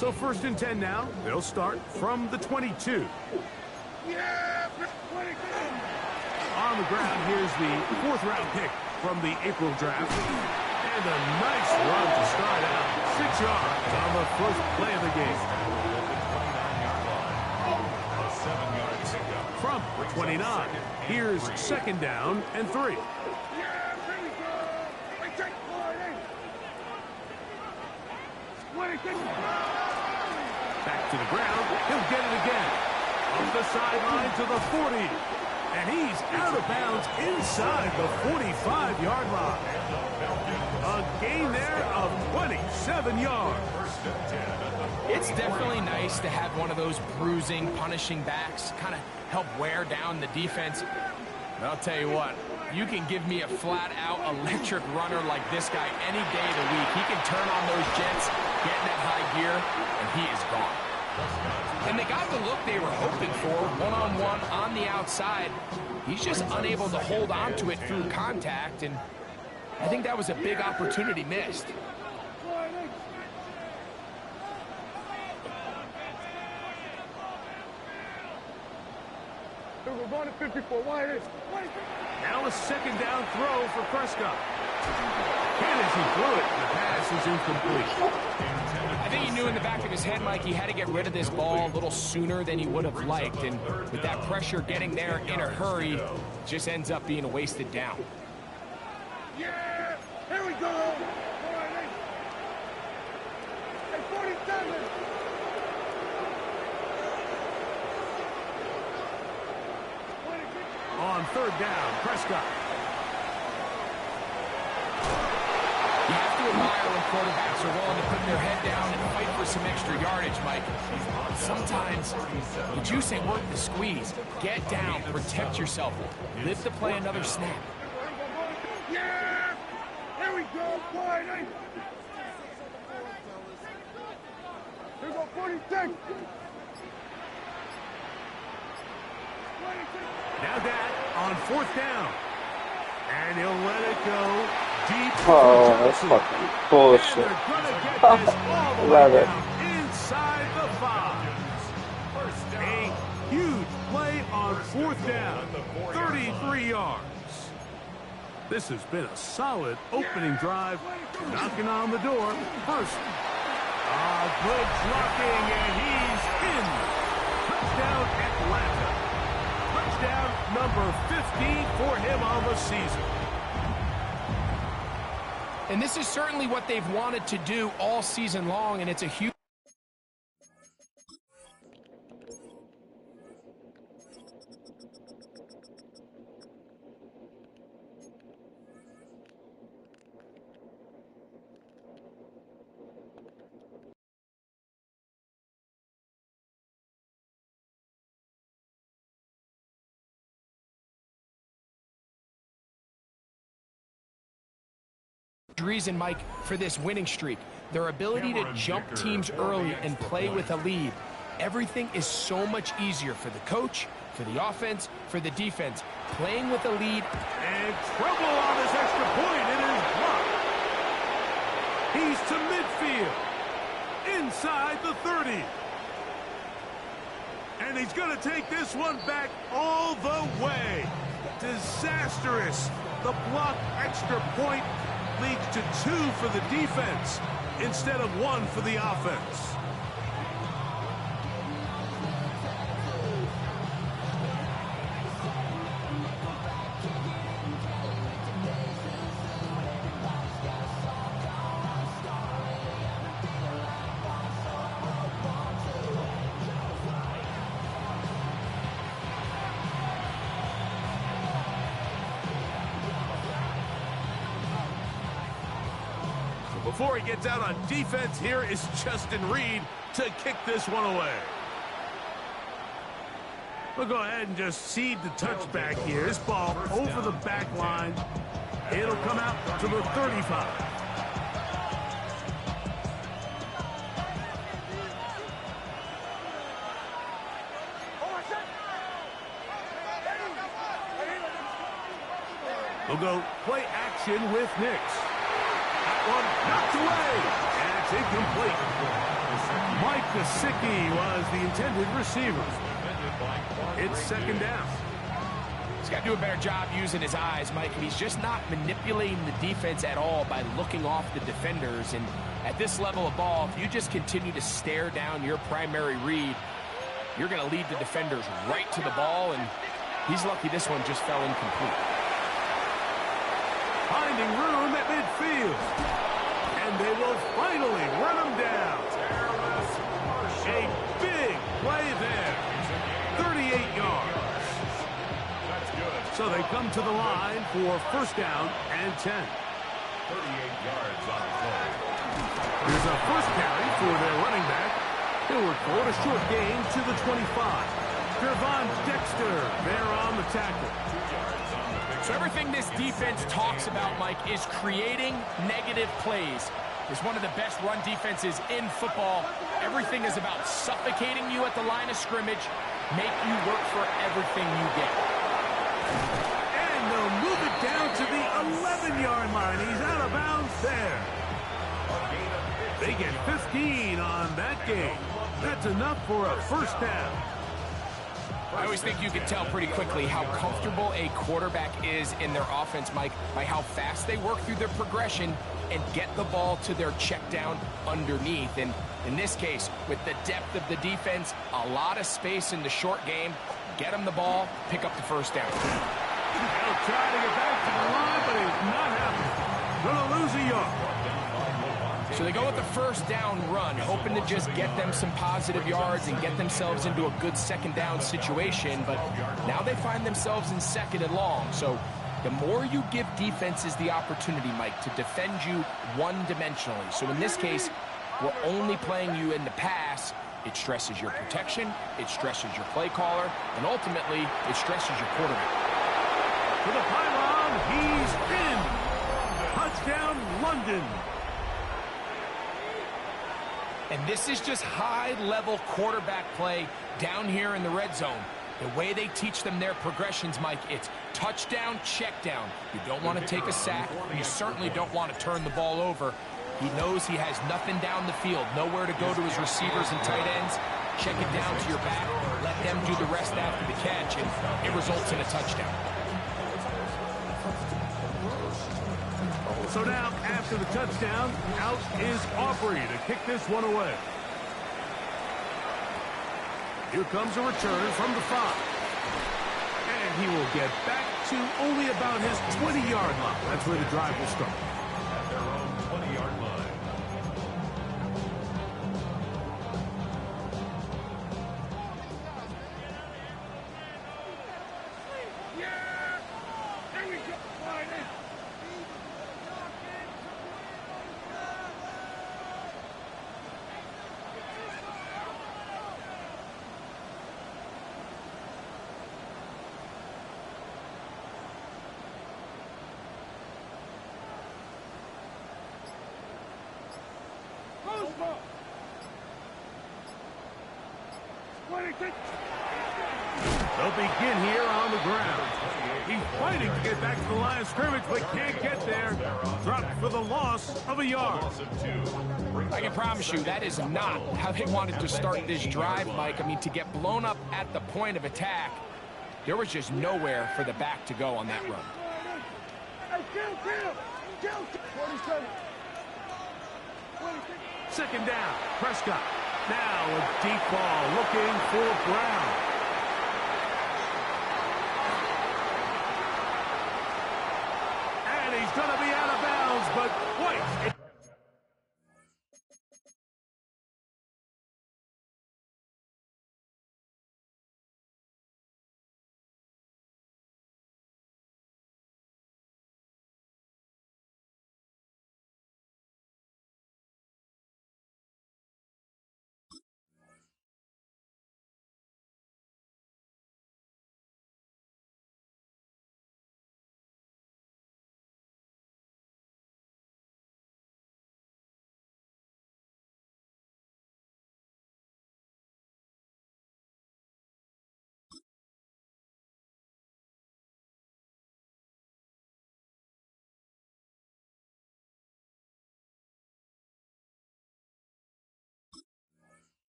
So 1st and 10 now. They'll start from the 22. On the ground, here's the 4th-round pick from the April draft. And a nice run to start out. 6 yards on the first play of the game. From the 29, here's 2nd down and 3. Back to the ground. He'll get it again. Up the sideline to the 40. And he's out of bounds inside the 45-yard line. A gain there of 27 yards. It's definitely nice to have one of those bruising, punishing backs kind of help wear down the defense. But I'll tell you what, you can give me a flat-out electric runner like this guy any day of the week. He can turn on those jets, get in that high gear, and he is gone. And they got the look they were hoping for, one-on-one on the outside. He's just unable to hold on to it through contact, and I think that was a big opportunity missed. Now a 2nd down throw for Prescott. And as he threw it, the pass is incomplete. I think he knew in the back of his head, Mike, he had to get rid of this ball a little sooner than he would have liked. And with that pressure getting there in a hurry, it just ends up being a wasted down. Yeah! Here we go! Hey, 47! On 3rd down, Prescott. You have to admire when quarterbacks are willing to put their head down and fight for some extra yardage, Mike. Sometimes the juice ain't worth the squeeze. Get down, protect yourself, live to play another snap. Yeah! Here we go, Friday! Here we go, 46! Now that on 4th down. And he'll let it go deep. Oh, that's fucking bullshit. Love it. Inside the 5. A huge play on 4th down. 33 yards. This has been a solid opening drive. Knocking on the door. First. Good blocking, and he's in. Touchdown, Atlanta. Touchdown number 15 for him on the season. And this is certainly what they've wanted to do all season long, and it's a huge... reason, Mike, for this winning streak. Their ability to jump teams early and play with a lead. Everything is so much easier for the coach, for the offense, for the defense. Playing with a lead. And trouble on this extra point. It is blocked. He's to midfield. Inside the 30. And he's going to take this one back all the way. Disastrous. The blocked extra point leads to 2 for the defense instead of 1 for the offense. Before he gets out on defense, here is Justin Reed to kick this one away. We'll go ahead and just cede the touchback here. This ball over the back line. It'll come out to the 35. We'll go play action with Nix. That one knocked away. And it's incomplete. Mike Gesicki was the intended receiver. It's second down. He's got to do a better job using his eyes, Mike. He's just not manipulating the defense at all by looking off the defenders. And at this level of ball, if you just continue to stare down your primary read, you're going to lead the defenders right to the ball, and he's lucky this one just fell incomplete. Finding room at midfield. And they will finally run him down. A big play there. 38 yards. So they come to the line for first down and 10. 38 yards on the play. Here's a first carry for their running back. He'll record a short gain to the 25. Gervon Dexter there on the tackle. So everything this defense talks about, Mike, is creating negative plays. It's one of the best run defenses in football. Everything is about suffocating you at the line of scrimmage, make you work for everything you get. And they'll move it down to the 11-yard line. He's out of bounds there. They get 15 on that game. That's enough for a first down. I always think you can tell pretty quickly how comfortable a quarterback is in their offense, Mike, by how fast they work through their progression and get the ball to their check down underneath. And in this case, with the depth of the defense, a lot of space in the short game, get them the ball, pick up the first down. They'll try to get back to the line, but it's not happening. Gonna lose a yard. So they go with the first down run, hoping to just get them some positive yards and get themselves into a good second down situation, but now they find themselves in second and long. So the more you give defenses the opportunity, Mike, to defend you one-dimensionally. So in this case, we're only playing you in the pass. It stresses your protection, it stresses your play caller, and ultimately, it stresses your quarterback. To the pylon, he's in. Touchdown, London. And this is just high-level quarterback play down here in the red zone. The way they teach them their progressions, Mike, it's touchdown, check down. You don't want to take a sack. You certainly don't want to turn the ball over. He knows he has nothing down the field, nowhere to go to his receivers and tight ends. Check it down to your back. Let them do the rest after the catch, and it results in a touchdown. So now, after the touchdown, out is Aubrey to kick this one away. Here comes a return from the 5. And he will get back to only about his 20-yard line. That's where the drive will start. At their own 20-yard line. Yeah! There we go. Wide in. Close ball. 26. They'll begin here on the ground. He's fighting to get back to the line of scrimmage, but can't get there. Dropped for the loss of a yard. I can promise you that is not how they wanted to start this drive, Mike. I mean, to get blown up at the point of attack, there was just nowhere for the back to go on that run. Hey, kill. 47. 26. Second down, Prescott. Now a deep ball looking for Brown. And he's going to be out of bounds, but wait.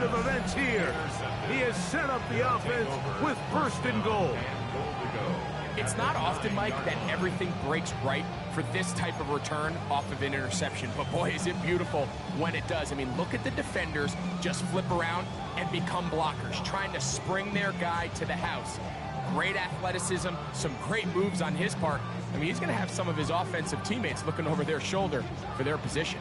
turn of events here. He has set up the offense with first and goal. It's not often, Mike, that everything breaks right for this type of return off of an interception. But boy, is it beautiful when it does. I mean, look at the defenders just flip around and become blockers, trying to spring their guy to the house. Great athleticism, some great moves on his part. I mean, he's going to have some of his offensive teammates looking over their shoulder for their position.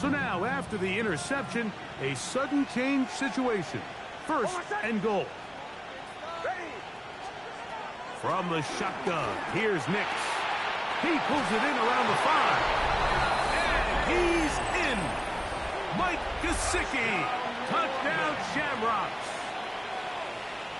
So now, after the interception, a sudden change situation. First and goal. From the shotgun, here's Nix. He pulls it in around the 5. And he's in. Mike Gesicki. Touchdown, Shamrocks.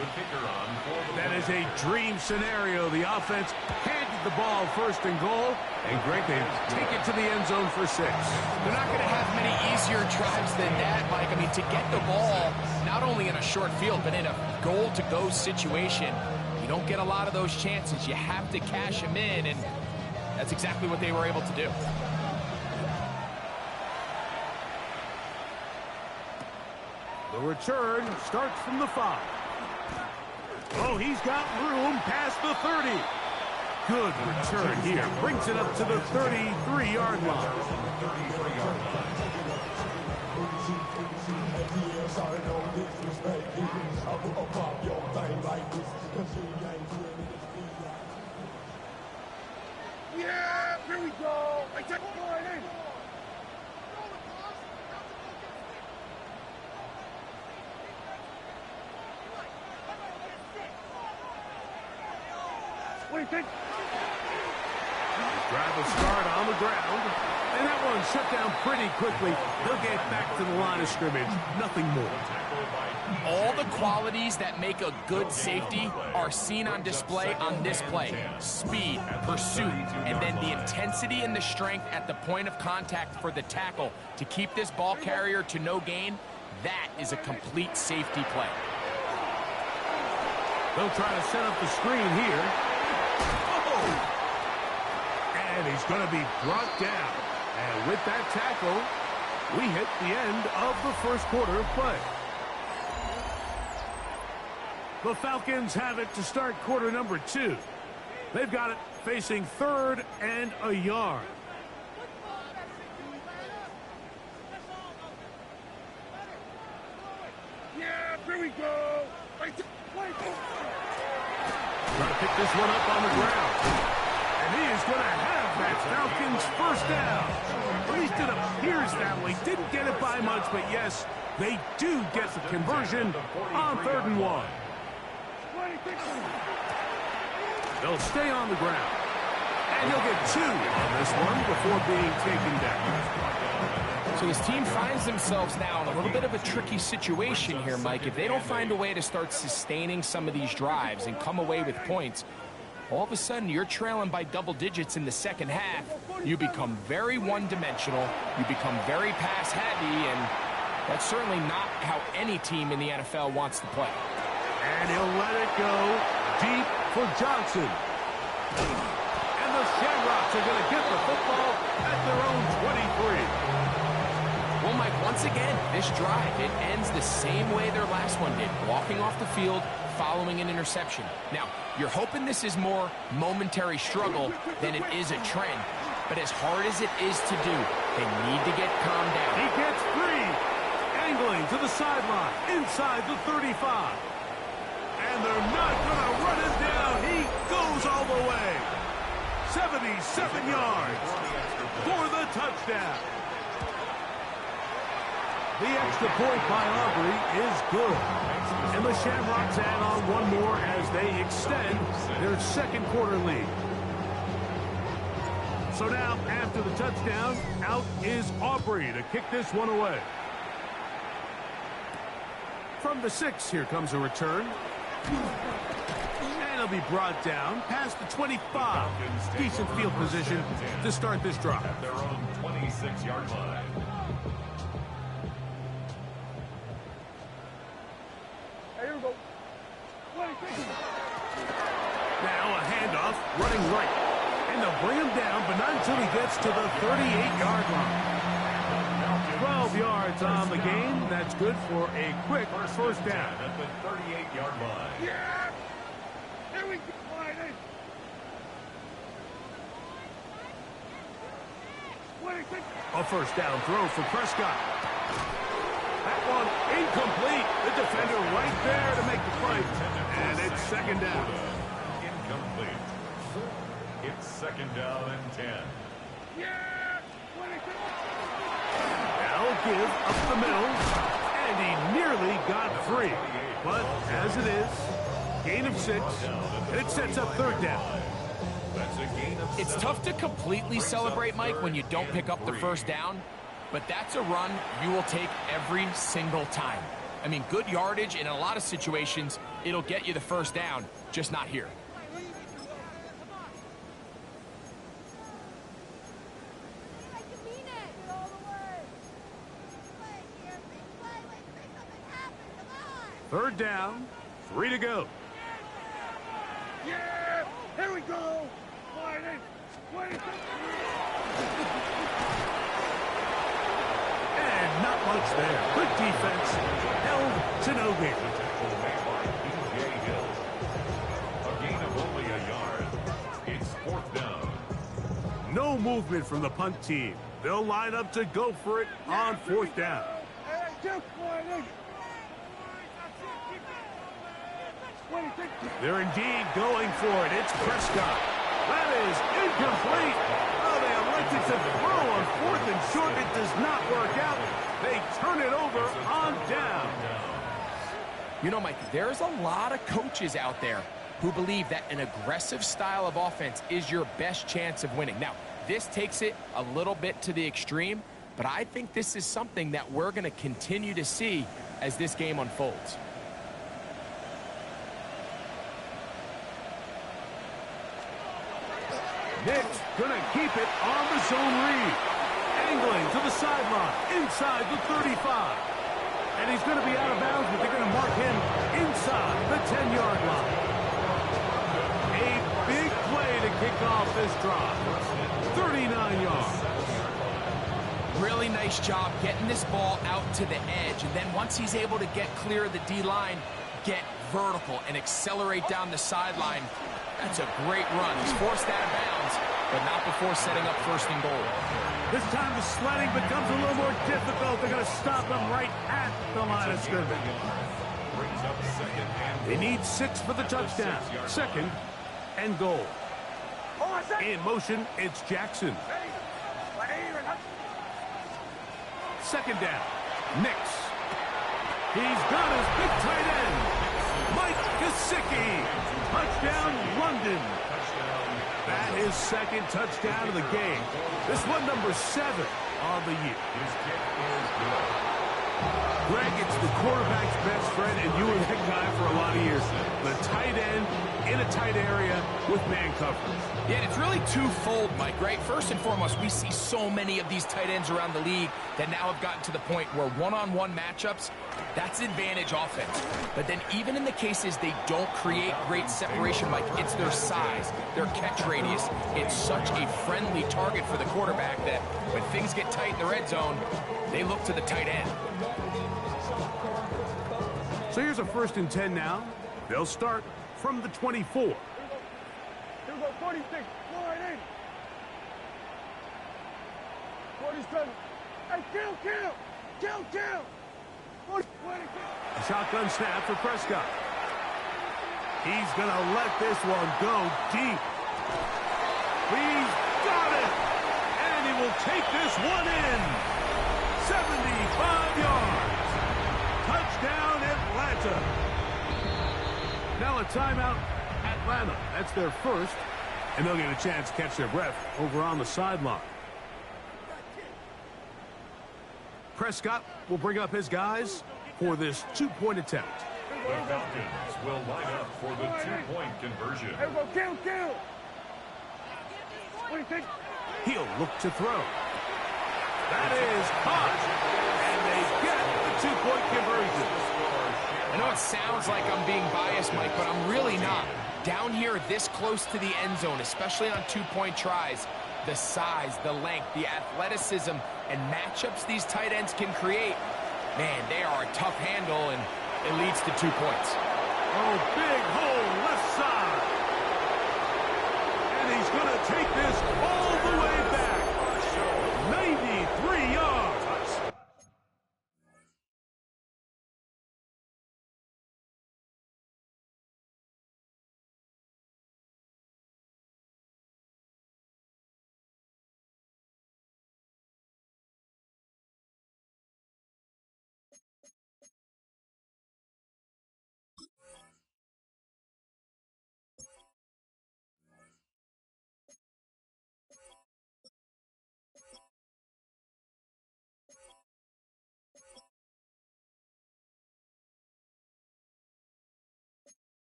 The kicker on for the That is a dream scenario. The offense handed the ball first and goal. And Greg, they take it to the end zone for 6. They're not going to have many easier drives than that, Mike. I mean, to get the ball, not only in a short field, but in a goal-to-go situation, you don't get a lot of those chances. You have to cash them in, and that's exactly what they were able to do. The return starts from the 5. Oh, he's got room past the 30. Good return here. Brings it up to the 33-yard line. Yeah, here we go. I take the line in. What do you think? Drive will start on the ground. And that one shut down pretty quickly. They'll get back to the line of scrimmage. Nothing more. All the qualities that make a good safety are seen on display on this play. Speed, pursuit, and then the intensity and the strength at the point of contact for the tackle to keep this ball carrier to no gain. That is a complete safety play. They'll try to set up the screen here. And he's going to be brought down. And with that tackle, We hit the end of the first quarter of play. The Falcons have it to start quarter number 2. They've got it facing 3rd and a yard. Yeah, here we go. Trying to pick this one up on the ground. And he is going to have that Falcons first down. At least it appears that way. Didn't get it by much, but yes, they do get the conversion on 3rd and 1. They'll stay on the ground. And he'll get 2 on this one before being taken down. So his team finds themselves now in a little bit of a tricky situation here, Mike. If they don't find a way to start sustaining some of these drives and come away with points, all of a sudden you're trailing by double digits in the second half. You become very one-dimensional. You become very pass-heavy, and that's certainly not how any team in the NFL wants to play. And he'll let it go deep for Johnson. And the Shamrocks are going to get the football at their own 23. Well, Mike, once again, this drive, it ends the same way their last one did, walking off the field, following an interception. Now, you're hoping this is more momentary struggle than it is a trend, but as hard as it is to do, they need to get calmed down. He gets free, angling to the sideline, inside the 35. And they're not going to run him down. He goes all the way. 77 yards for the touchdown. The extra point by Aubrey is good. And the Shamrocks add on one more as they extend their second quarter lead. So now, after the touchdown, out is Aubrey to kick this one away. From the 6, here comes a return. And it'll be brought down past the 25. Decent field position to start this drive. At their own 26-yard line. Here we go. Now a handoff, running right. And they'll bring him down, but not until he gets to the 38-yard line. 12 yards on the game. That's good for a quick first down. At the 38-yard line. Yeah! Here we go. A first down throw for Prescott. That one incomplete. The defender right there to make the play. And it's second down. Incomplete. It's second down and 10. Yeah! Now give up the middle. And he nearly got free. But as it is, gain of 6. And it sets up third down. That's a gain of It's 7. tough to completely celebrate, Mike, when you don't pick up the first down, but that's a run you will take every single time. I mean, good yardage in a lot of situations, it'll get you the first down, just not here. Third down, 3 to go. Yeah! Here we go! And not much there. Good defense. Held to no gain. A gain of only a yard. It's fourth down. No movement from the punt team. They'll line up to go for it on fourth down. They're indeed going for it. It's Prescott. That is incomplete. Oh, they elected to throw on 4th and short. It does not work out. They turn it over on down. You know, Mike, there's a lot of coaches out there who believe that an aggressive style of offense is your best chance of winning. Now, this takes it a little bit to the extreme, but I think this is something that we're going to continue to see as this game unfolds. Nick's going to keep it on the zone read. Angling to the sideline, inside the 35. And he's going to be out of bounds, but they're going to mark him inside the 10-yard line. A big play to kick off this drive. 39 yards. really nice job getting this ball out to the edge. And then once he's able to get clear of the D-line, get vertical and accelerate down the sideline. That's a great run. He's forced out of bounds, but not before setting up first and goal. This time the sledding becomes a little more difficult. They're going to stop him right at the line of scrimmage. They need 6 for the touchdown. Second and goal. In motion, it's Jackson. Second down. Nix. He's got his big tight end, Mike Gesicki. Touchdown, London. That is second touchdown of the game. This one number 7 on the year. Greg, it's the quarterback's best friend, and you were that guy for a lot of years. The tight end in a tight area with man coverage. Yeah, and it's really twofold, Mike, right? First and foremost, we see so many of these tight ends around the league that now have gotten to the point where one-on-one matchups, that's advantage offense. But then even in the cases they don't create great separation, Mike, it's their size, their catch radius. It's such a friendly target for the quarterback that when things get tight in the red zone, they look to the tight end. So here's a 1st and 10 now. They'll start from the 24. Here we go, 46, 480. 47. Hey, kill. 40, 20. Shotgun snap for Prescott. He's going to let this one go deep. He's got it. And he will take this one in. 75 yards. Touchdown, Atlanta. Now a timeout, Atlanta. That's their first. And they'll get a chance to catch their breath over on the sideline. Prescott will bring up his guys for this 2-point attempt. The Falcons will line up for the 2-point conversion. Here we go, kill. 26. He'll look to throw. That is hot. And they get the 2-point conversion. I know it sounds like I'm being biased, Mike, but I'm really not. Down here this close to the end zone, especially on 2-point tries, the size, the length, the athleticism, and matchups these tight ends can create, man, they are a tough handle, and it leads to 2 points. Oh, big hole left side. And he's going to take this all the way back. 93 yards.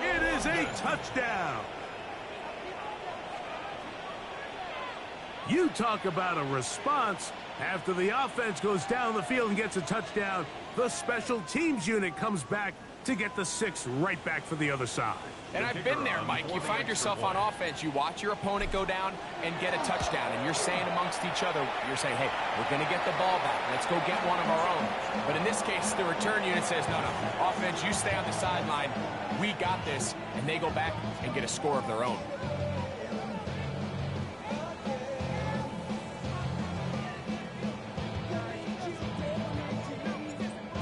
It is a touchdown. You talk about a response. After the offense goes down the field and gets a touchdown, the special teams unit comes back to get the 6 right back for the other side. And I've been there, Mike. You find yourself on offense, you watch your opponent go down and get a touchdown, and you're saying amongst each other, you're saying, hey, we're going to get the ball back. Let's go get one of our own. But in this case, the return unit says, no, offense, you stay on the sideline. We got this. And they go back and get a score of their own.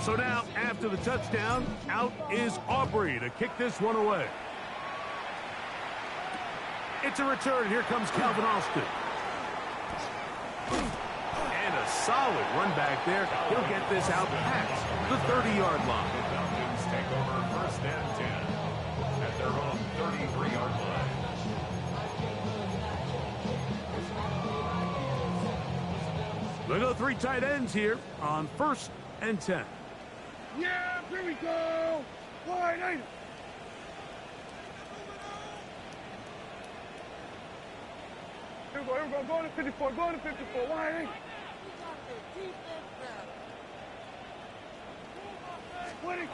So now, after the touchdown, out is Aubrey to kick this one away. It's a return. Here comes Calvin Austin. And a solid run back there. He'll get this out past the 30-yard line. The Falcons take over 1st and 10 at their own 33-yard line. They go 3 tight ends here on 1st and 10. Yeah, here we go. Wide eight. Here we go. Go to 54. Wide eight. 26.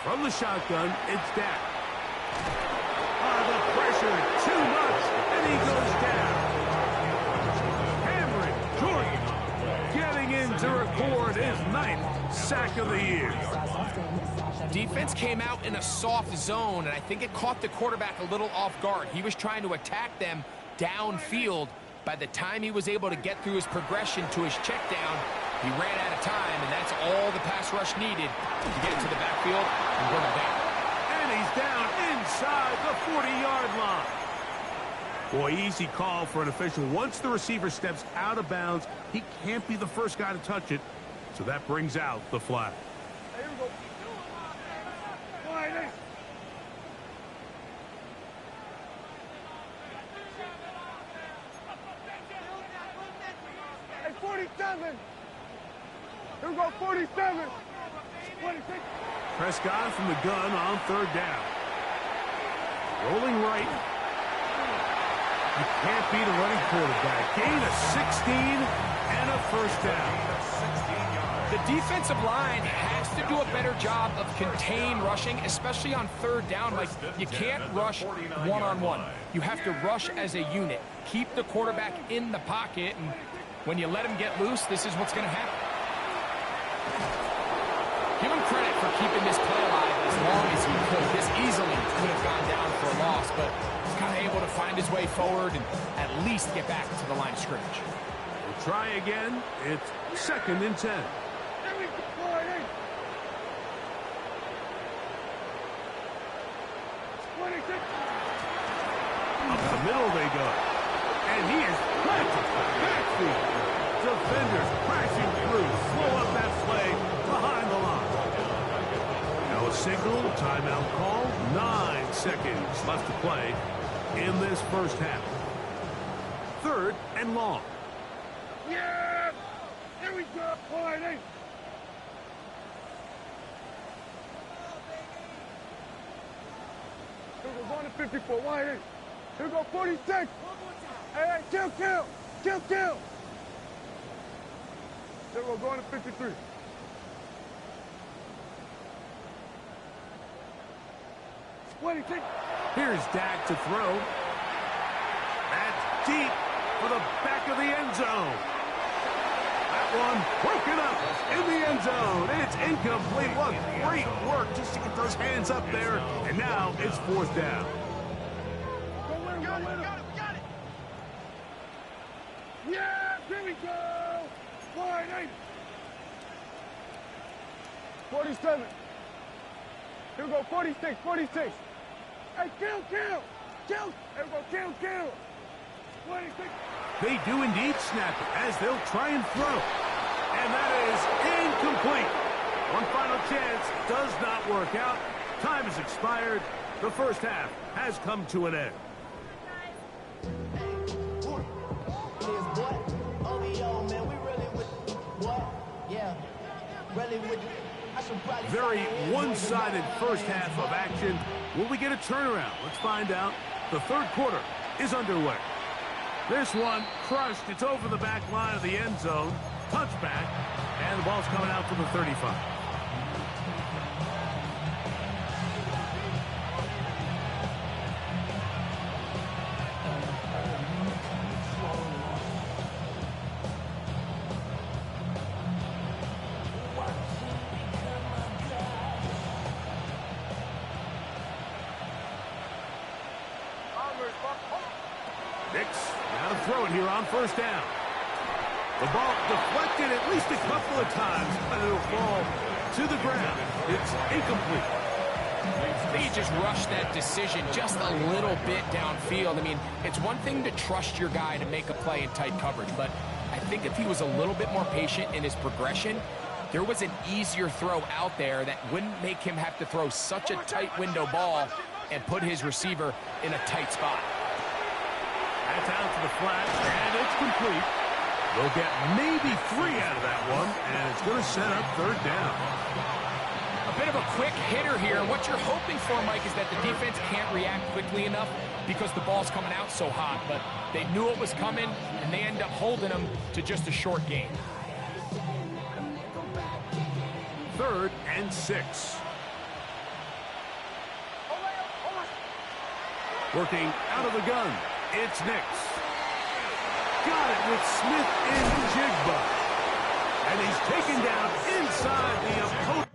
From the shotgun, it's Dak. The pressure, too much, and he goes down. Hammering record his 9th sack of the year. Defense came out in a soft zone, and I think it caught the quarterback a little off guard. He was trying to attack them downfield. By the time he was able to get through his progression to his check down, he ran out of time, and that's all the pass rush needed to get to the backfield and bring him down. And he's down inside the 40-yard line. Boy, easy call for an official. Once the receiver steps out of bounds, he can't be the first guy to touch it, so that brings out the flag. Here we go. Wide eight. Hey, 47. Here we go, 47. 26. Prescott from the gun on 3rd down. Rolling right. You can't beat a running quarterback. Gain of 16 and a first down. The defensive line has to do a better job of contain rushing, especially on 3rd down. Like, you can't rush one-on-one. You have to rush as a unit. Keep the quarterback in the pocket, and when you let him get loose, this is what's going to happen. Give him credit for keeping this play alive as long as he could. This easily could have gone down for a loss, but he's kind of able to find his way forward and at least get back to the line of scrimmage. We'll try again. It's 2nd and 10. Here we go, wide eight. 26. Up the middle they go. And he is planted backfield. Defenders crashing through. Slow up that play behind the line. Now a single timeout call. 9 seconds left to play in this first half. 3rd and long. Yeah! Here we go, wide eight. Here we go, going to 54, wide eight. Here we go, 46. Hey, kill. Here we go, going to 53. Here's Dak to throw. That's deep for the back of the end zone. That one broken up in the end zone. It's incomplete. What great work just to get those hands up there. And now it's 4th down. Got it. Yeah, here we go. Wide eight. 47. Here we go, 46. Hey, kill. Here we go, kill. 26. They do indeed snap it as they'll try and throw. And that is incomplete. One final chance does not work out. Time has expired. The first half has come to an end. Very one-sided first half of action. Will we get a turnaround? Let's find out. The 3rd quarter is underway. This one crushed. It's over the back line of the end zone. Touchback. And the ball's coming out to the 35. Nix now to throw it here on 1st down. The ball deflected at least a couple of times, but it'll fall to the ground. It's incomplete. I think he just rushed that decision just a little bit downfield. I mean, it's one thing to trust your guy to make a play in tight coverage, but I think if he was a little bit more patient in his progression, there was an easier throw out there that wouldn't make him have to throw such a tight window ball and put his receiver in a tight spot. That's out to the flat, and it's complete. They'll get maybe 3 out of that one, and it's going to set up 3rd down. A bit of a quick hitter here. What you're hoping for, Mike, is that the defense can't react quickly enough because the ball's coming out so hot. But they knew it was coming, and they end up holding them to just a short gain. 3rd and 6. Working out of the gun, it's Nix. Got it with Smith in Jigba. And he's taken down inside the opponent.